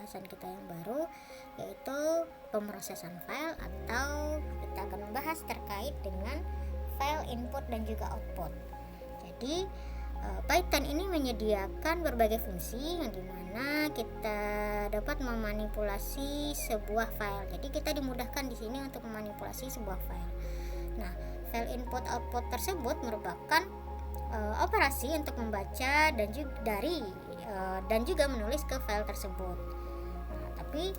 pembahasan kita yang baru, yaitu pemrosesan file, atau kita akan membahas terkait dengan file input dan juga output. Jadi Python ini menyediakan berbagai fungsi yang dimana kita dapat memanipulasi sebuah file. Jadi kita dimudahkan di sini untuk memanipulasi sebuah file. Nah, file input output tersebut merupakan operasi untuk membaca dan juga menulis ke file tersebut. Nah, tapi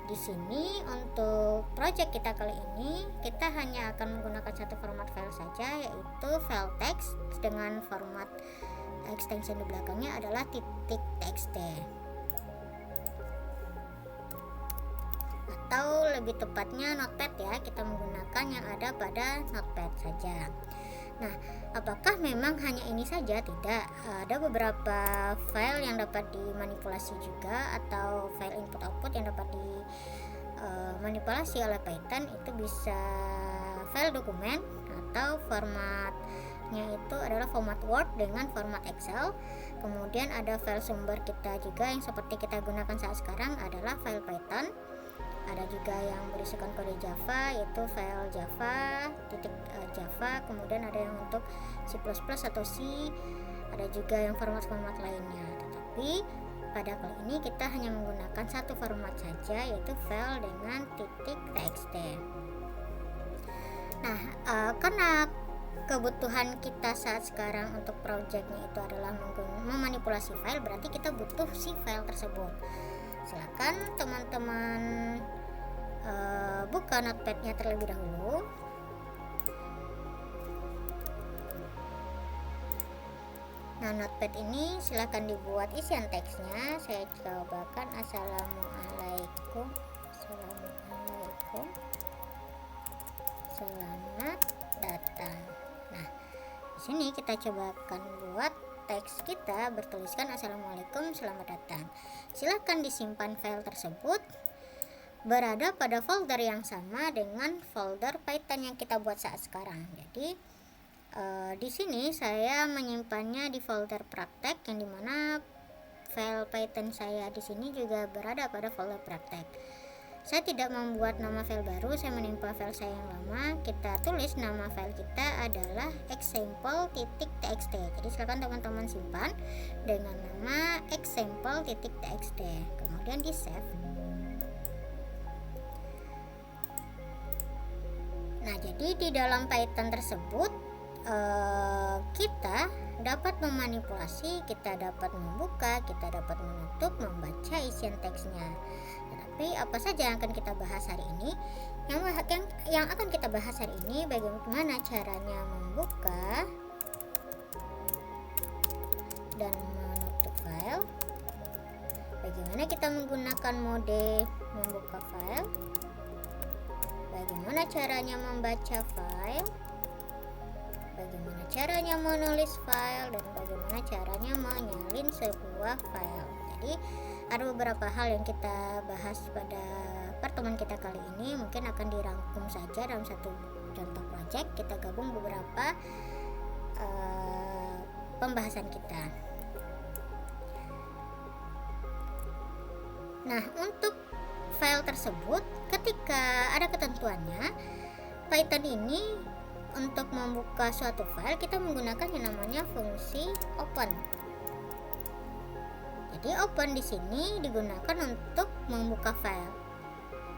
di sini untuk project kita kali ini kita hanya akan menggunakan satu format file saja, yaitu file text dengan format extension di belakangnya adalah .txt, atau lebih tepatnya notepad ya, kita menggunakan yang ada pada notepad saja. Nah, apakah memang hanya ini saja? Tidak, ada beberapa file yang dapat dimanipulasi juga, atau file input output yang dapat dimanipulasi oleh Python. Itu bisa file dokumen, atau formatnya itu adalah format Word dengan format Excel. Kemudian ada file sumber kita juga yang seperti kita gunakan saat sekarang adalah file Python. Ada juga yang berisikan kode Java, yaitu file Java, Java. Kemudian ada yang untuk C++ atau C. Ada juga yang format-format lainnya. Tetapi pada kali ini kita hanya menggunakan satu format saja, yaitu file dengan .txt. Nah, karena kebutuhan kita saat sekarang untuk projectnya itu adalah memanipulasi file, berarti kita butuh si file tersebut. Silakan teman-teman buka notepadnya terlebih dahulu. Nah, notepad ini silakan dibuat isian teksnya. Saya cobakan Assalamualaikum, selamat datang. Nah, di sini kita cobakan buat teks kita bertuliskan Assalamualaikum, selamat datang. Silakan disimpan file tersebut berada pada folder yang sama dengan folder Python yang kita buat saat sekarang. Jadi di sini saya menyimpannya di folder praktek, yang dimana file Python saya di sini juga berada pada folder praktek. Saya tidak membuat nama file baru, saya menimpa file saya yang lama. Kita tulis nama file kita adalah example.txt. Jadi silakan teman-teman simpan dengan nama example.txt. Kemudian di save. Nah, jadi di dalam Python tersebut kita dapat memanipulasi, kita dapat membuka, kita dapat menutup, membaca isian teksnya. Tetapi apa saja yang akan kita bahas hari ini? Yang akan kita bahas hari ini, bagaimana caranya membuka dan menutup file, bagaimana kita menggunakan mode membuka file, bagaimana caranya membaca file, bagaimana caranya menulis file, dan bagaimana caranya menyalin sebuah file. Jadi ada beberapa hal yang kita bahas pada pertemuan kita kali ini, mungkin akan dirangkum saja dalam satu contoh project. Kita gabung beberapa pembahasan kita. Nah, untuk file tersebut, ketika ada ketentuannya, Python ini untuk membuka suatu file kita menggunakan yang namanya fungsi open. Jadi open di sini digunakan untuk membuka file.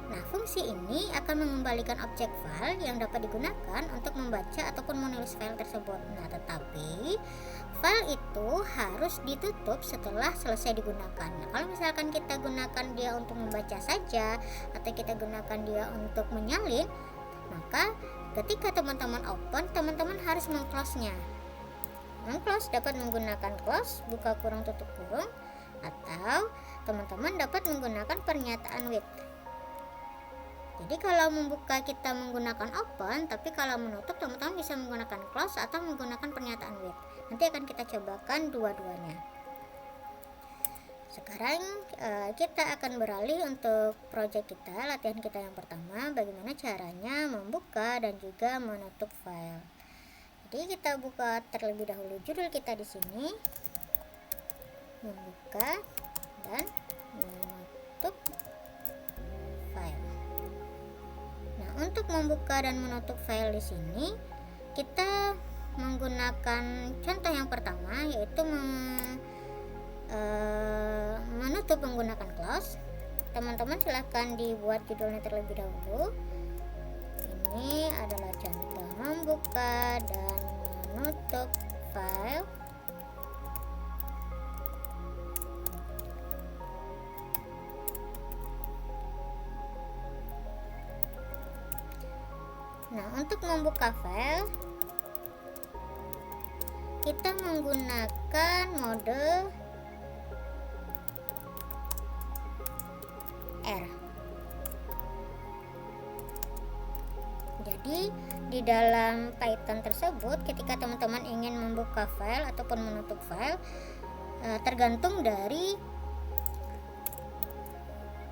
Nah, fungsi ini akan mengembalikan objek file yang dapat digunakan untuk membaca ataupun menulis file tersebut. Nah, tetapi file itu harus ditutup setelah selesai digunakan. Nah, kalau misalkan kita gunakan dia untuk membaca saja, atau kita gunakan dia untuk menyalin, maka ketika teman-teman open, teman-teman harus meng-close-nya. Meng-close dapat menggunakan close, buka kurung tutup kurung, atau teman-teman dapat menggunakan pernyataan with. Jadi kalau membuka kita menggunakan open, tapi kalau menutup teman-teman bisa menggunakan close atau menggunakan pernyataan with. Nanti akan kita cobakan dua-duanya. Sekarang kita akan beralih untuk project kita, latihan kita yang pertama, bagaimana caranya membuka dan juga menutup file. Jadi kita buka terlebih dahulu judul kita di sini, membuka dan menutup. menutup file. Nah, untuk membuka dan menutup file di sini kita menggunakan contoh yang pertama, yaitu menutup menggunakan close. Teman-teman silahkan dibuat judulnya terlebih dahulu. Ini adalah contoh membuka dan menutup file. Nah, untuk membuka file kita menggunakan mode R. Jadi di dalam Python tersebut, ketika teman-teman ingin membuka file ataupun menutup file, tergantung dari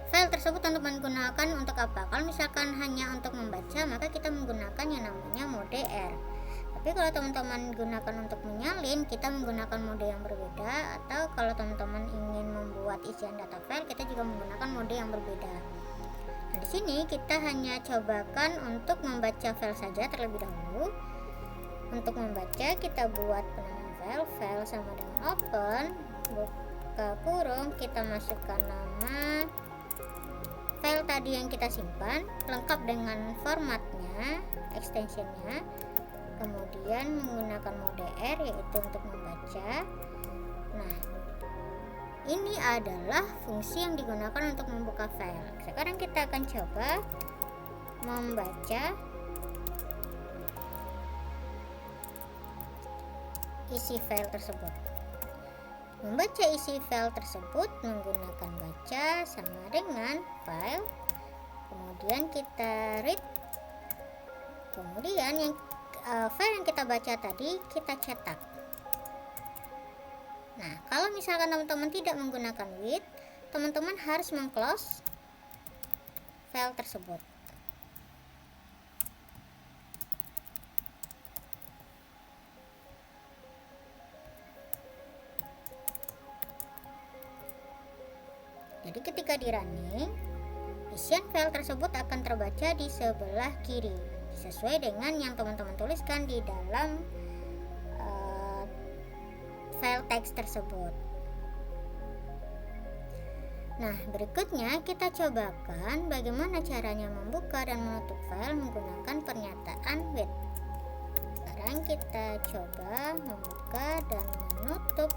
file tersebut untuk menggunakan untuk apa. Kalau misalkan hanya untuk membaca, maka kita menggunakan yang namanya mode R. Tapi kalau teman-teman gunakan untuk menyalin, kita menggunakan mode yang berbeda. Atau kalau teman-teman ingin membuat isian data file, kita juga menggunakan mode yang berbeda. Nah, di sini kita hanya cobakan untuk membaca file saja terlebih dahulu. Untuk membaca, kita buat penamaan file sama dengan open, buka kurung, kita masukkan nama file tadi yang kita simpan lengkap dengan formatnya, extensionnya, kemudian menggunakan mode R yaitu untuk membaca. Nah, ini adalah fungsi yang digunakan untuk membuka file. Sekarang kita akan coba membaca isi file tersebut. Membaca isi file tersebut menggunakan baca sama dengan file, kemudian kita read, kemudian yang file yang kita baca tadi kita cetak. Nah, kalau misalkan teman-teman tidak menggunakan with, teman-teman harus meng-close file tersebut. Jadi ketika di running, isian file tersebut akan terbaca di sebelah kiri sesuai dengan yang teman-teman tuliskan di dalam file teks tersebut. Nah, berikutnya kita cobakan bagaimana caranya membuka dan menutup file menggunakan pernyataan with. Sekarang kita coba membuka dan menutup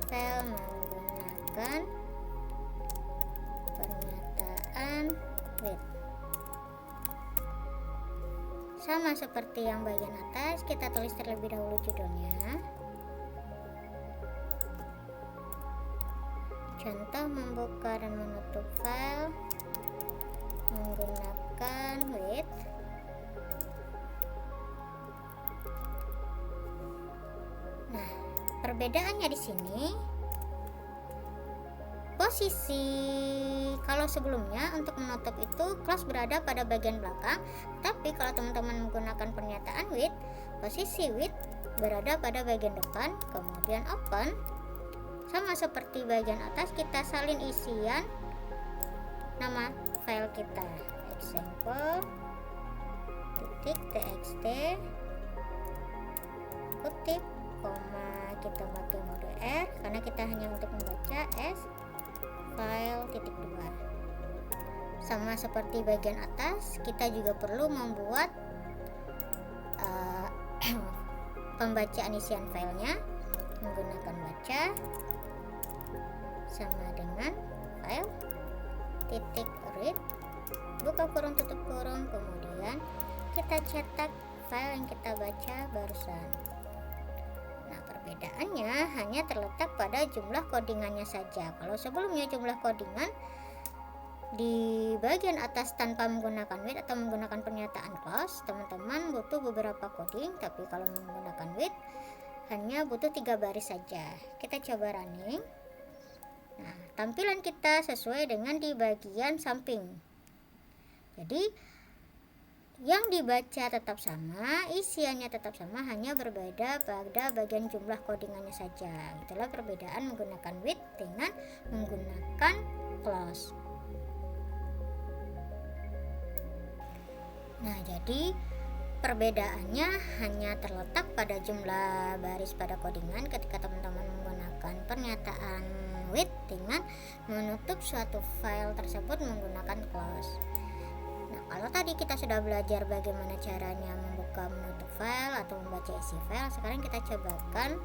file menggunakan pernyataan with. Sama seperti yang bagian atas, kita tulis terlebih dahulu judulnya. Contoh membuka dan menutup file menggunakan with. Nah, perbedaannya di sini posisi, kalau sebelumnya untuk menutup itu close berada pada bagian belakang, tapi kalau teman-teman menggunakan pernyataan with, posisi with berada pada bagian depan, kemudian open. Sama seperti bagian atas, kita salin isian nama file kita, example .txt, kutip, koma, kita pakai mode R karena kita hanya untuk membaca s file .2. Sama seperti bagian atas, kita juga perlu membuat pembacaan isian filenya menggunakan baca sama dengan file .read, buka kurung tutup kurung, kemudian kita cetak file yang kita baca barusan. Nah, perbedaannya hanya terletak pada jumlah codingannya saja. Kalau sebelumnya jumlah codingan di bagian atas tanpa menggunakan with atau menggunakan pernyataan close, teman-teman butuh beberapa coding, tapi kalau menggunakan with hanya butuh 3 baris saja. Kita coba running. Nah, tampilan kita sesuai dengan di bagian samping. Jadi Yang dibaca tetap sama, isiannya tetap sama, hanya berbeda pada bagian jumlah codingannya saja. Itulah perbedaan menggunakan with dengan menggunakan close. Nah, jadi perbedaannya hanya terletak pada jumlah baris pada codingan ketika teman-teman menggunakan pernyataan with dengan menutup suatu file tersebut menggunakan close. Nah, kalau tadi kita sudah belajar bagaimana caranya membuka menutup file atau membaca isi file, sekarang kita cobakan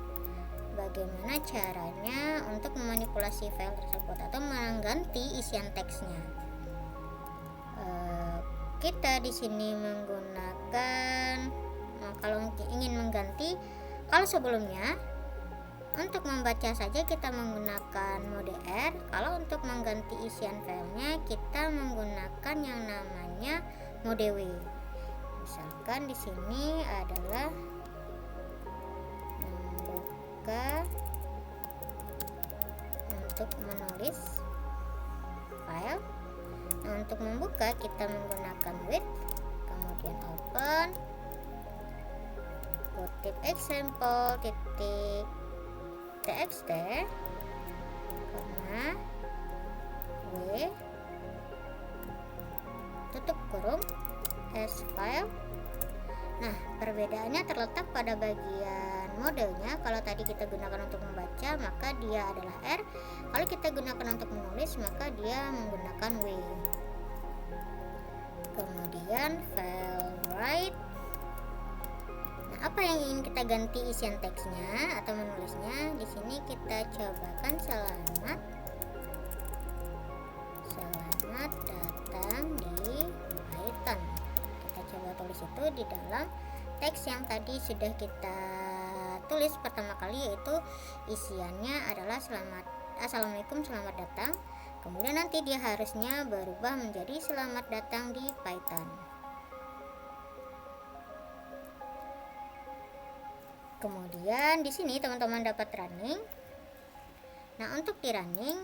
bagaimana caranya untuk memanipulasi file tersebut atau mengganti isian teksnya. Kita di sini menggunakan, kalau ingin mengganti, kalau sebelumnya untuk membaca saja kita menggunakan mode R. Kalau untuk mengganti isian filenya kita menggunakan yang namanya mode W. Misalkan di sini adalah membuka untuk menulis file. Nah, untuk membuka kita menggunakan with, kemudian open, kutip example titik txt, w, tutup kurung, as file. Nah, perbedaannya terletak pada bagian modenya. Kalau tadi kita gunakan untuk membaca, maka dia adalah R. Kalau kita gunakan untuk menulis, maka dia menggunakan W. Kemudian file write. Apa yang ingin kita ganti isian teksnya atau menulisnya? Di sini kita cobakan selamat datang di Python. Kita coba tulis itu di dalam teks yang tadi sudah kita tulis pertama kali, yaitu isiannya adalah assalamualaikum, selamat datang. Kemudian nanti dia harusnya berubah menjadi selamat datang di Python. Kemudian di sini teman-teman dapat running. Nah, untuk di running,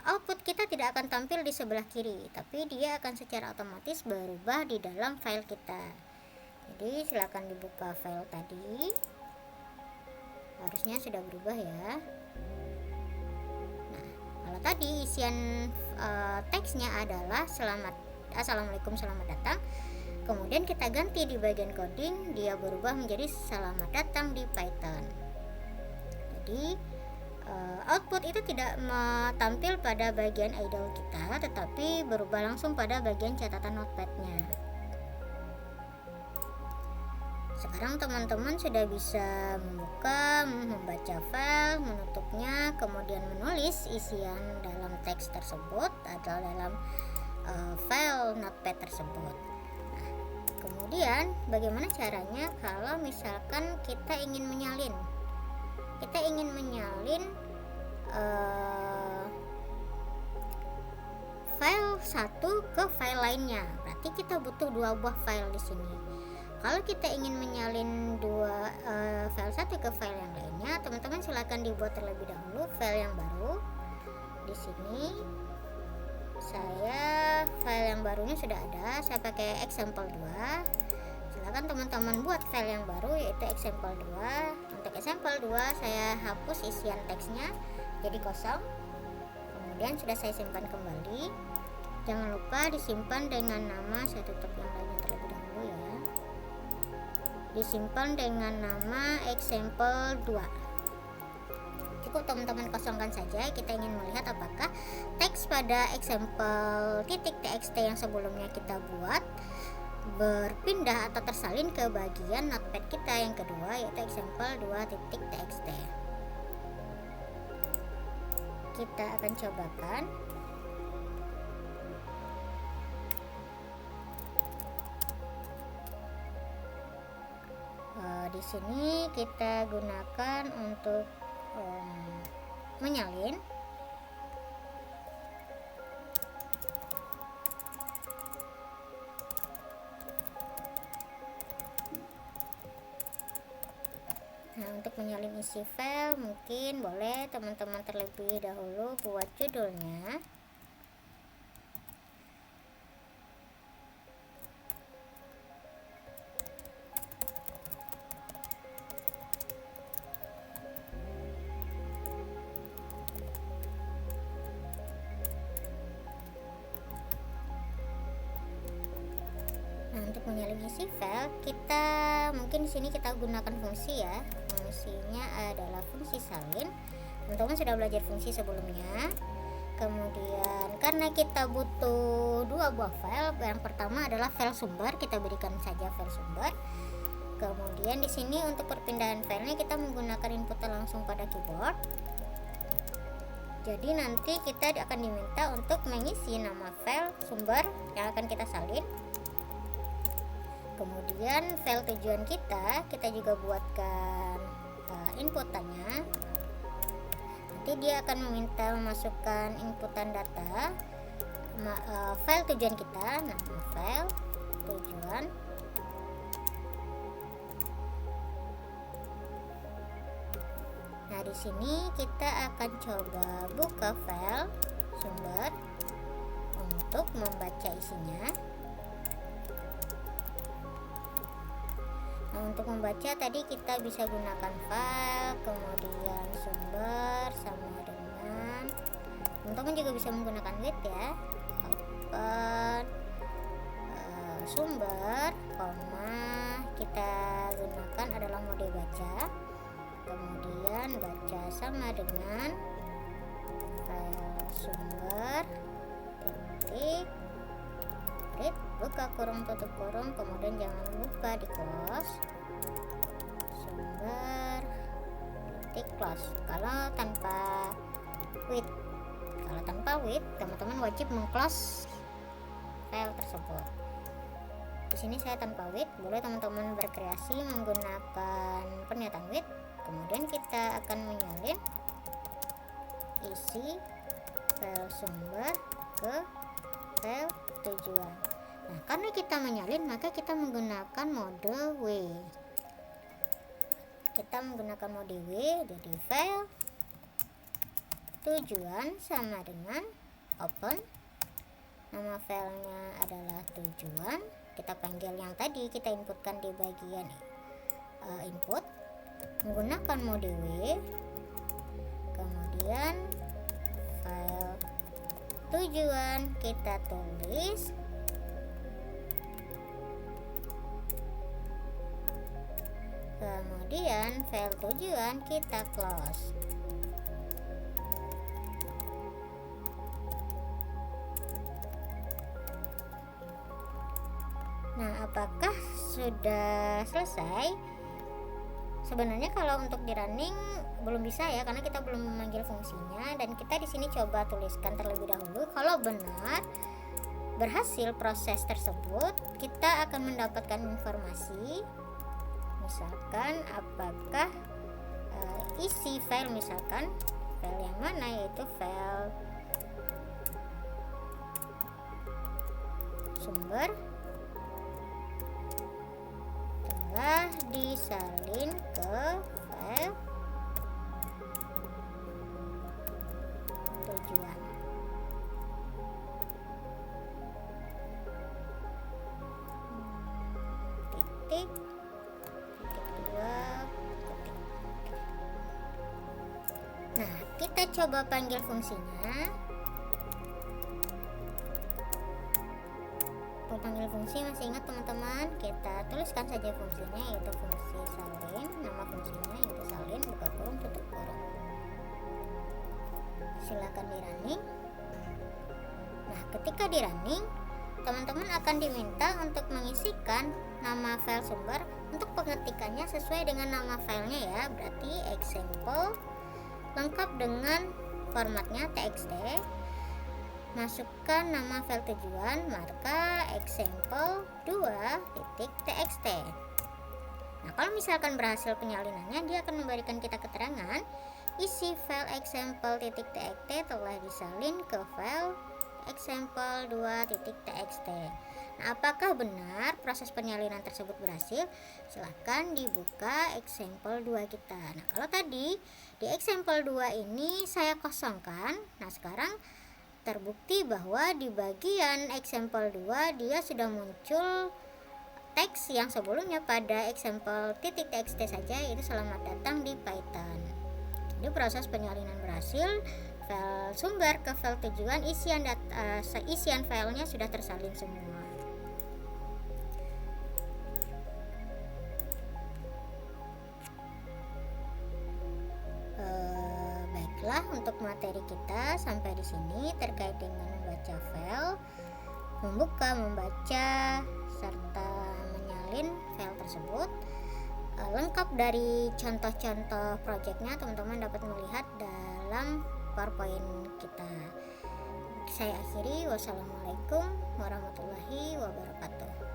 output kita tidak akan tampil di sebelah kiri, tapi dia akan secara otomatis berubah di dalam file kita. Jadi silakan dibuka file tadi, harusnya sudah berubah ya. Nah, kalau tadi isian teksnya adalah assalamualaikum, selamat datang. Kemudian kita ganti di bagian coding, dia berubah menjadi selamat datang di Python. Jadi output itu tidak tampil pada bagian idle kita, tetapi berubah langsung pada bagian catatan notepad-nya. Sekarang teman-teman sudah bisa membuka, membaca file, menutupnya, kemudian menulis isian dalam teks tersebut atau dalam file notepad tersebut. Kemudian bagaimana caranya kalau misalkan kita ingin menyalin file satu ke file lainnya, berarti kita butuh dua buah file di sini. Kalau kita ingin menyalin file satu ke file yang lainnya, teman-teman silakan dibuat terlebih dahulu file yang baru. Di sini file yang barunya sudah ada, saya pakai example 2. Silakan teman-teman buat file yang baru, yaitu example 2. Untuk example 2 saya hapus isian teksnya jadi kosong. Kemudian sudah saya simpan kembali. Jangan lupa disimpan dengan nama, saya tutup yang lainnya terlebih dahulu ya. Disimpan dengan nama example 2. Cukup teman-teman kosongkan saja. Kita ingin melihat apakah teks pada example .txt yang sebelumnya kita buat berpindah atau tersalin ke bagian notepad kita yang kedua, yaitu example 2.txt. Kita akan cobakan. Di sini kita gunakan untuk menyalin. Nah, untuk menyalin isi file mungkin boleh teman-teman terlebih dahulu buat judulnya. menyalin isi file, kita mungkin di sini kita gunakan fungsi ya. Fungsinya adalah fungsi salin. Teman-teman sudah belajar fungsi sebelumnya. Kemudian karena kita butuh dua buah file, yang pertama adalah file sumber, kita berikan saja file sumber. Kemudian di sini untuk perpindahan filenya kita menggunakan input langsung pada keyboard. Jadi nanti kita akan diminta untuk mengisi nama file sumber yang akan kita salin. Kemudian file tujuan kita juga buatkan inputannya. Nanti dia akan meminta memasukkan inputan data file tujuan kita, nama file tujuan. Nah, di sini kita akan coba buka file sumber untuk membaca isinya. Nah, untuk membaca tadi kita bisa gunakan file, kemudian sumber sama dengan, teman-teman juga bisa menggunakan with ya, open sumber, kita gunakan adalah mode baca. Kemudian baca sama dengan file sumber titik read, buka kurung tutup kurung, kemudian jangan lupa di close sumber titik close. Kalau tanpa with teman-teman wajib meng-close file tersebut. Di sini saya tanpa with, boleh teman-teman berkreasi menggunakan pernyataan with. Kemudian kita akan menyalin isi file sumber ke file tujuan. Nah, karena kita menyalin maka kita menggunakan mode W. Kita menggunakan mode W, jadi file tujuan sama dengan open. Nama filenya adalah tujuan. Kita panggil yang tadi kita inputkan di bagian input menggunakan mode W. Kemudian file tujuan kita tulis, kemudian file tujuan kita close. Nah, apakah sudah selesai? Sebenarnya kalau untuk di running belum bisa ya, karena kita belum memanggil fungsinya, dan kita di sini coba tuliskan terlebih dahulu. Kalau benar berhasil proses tersebut, kita akan mendapatkan informasi, misalkan apakah isi file, misalkan file yang mana, yaitu file sumber telah disalin ke file tujuan. Titik 2 titik. Nah, kita coba panggil fungsinya. Panggil fungsi masih ingat teman-teman, kita tuliskan saja fungsinya, yaitu fungsi salin. Nama fungsinya yaitu salin, buka kurung tutup kurung. Silakan di running. Nah, ketika di running, teman-teman akan diminta untuk mengisikan nama file sumber. Untuk pengetikannya sesuai dengan nama filenya ya, berarti example lengkap dengan formatnya txt. Masukkan nama file tujuan, marka example2.txt. Nah, kalau misalkan berhasil penyalinannya, dia akan memberikan kita keterangan isi file example.txt telah disalin ke file example2.txt. Nah, apakah benar proses penyalinan tersebut berhasil? Silahkan dibuka example 2 kita. Nah, kalau tadi di example 2 ini saya kosongkan, nah sekarang terbukti bahwa di bagian example 2 dia sudah muncul teks yang sebelumnya pada example.txt saja, yaitu selamat datang di Python. Jadi proses penyalinan berhasil, file sumber ke file tujuan, isian filenya sudah tersalin semua. materi kita sampai di sini terkait dengan membaca file, membuka, membaca, serta menyalin file tersebut. Lengkap dari contoh-contoh projectnya, teman-teman dapat melihat dalam PowerPoint kita. Saya akhiri, wassalamualaikum warahmatullahi wabarakatuh.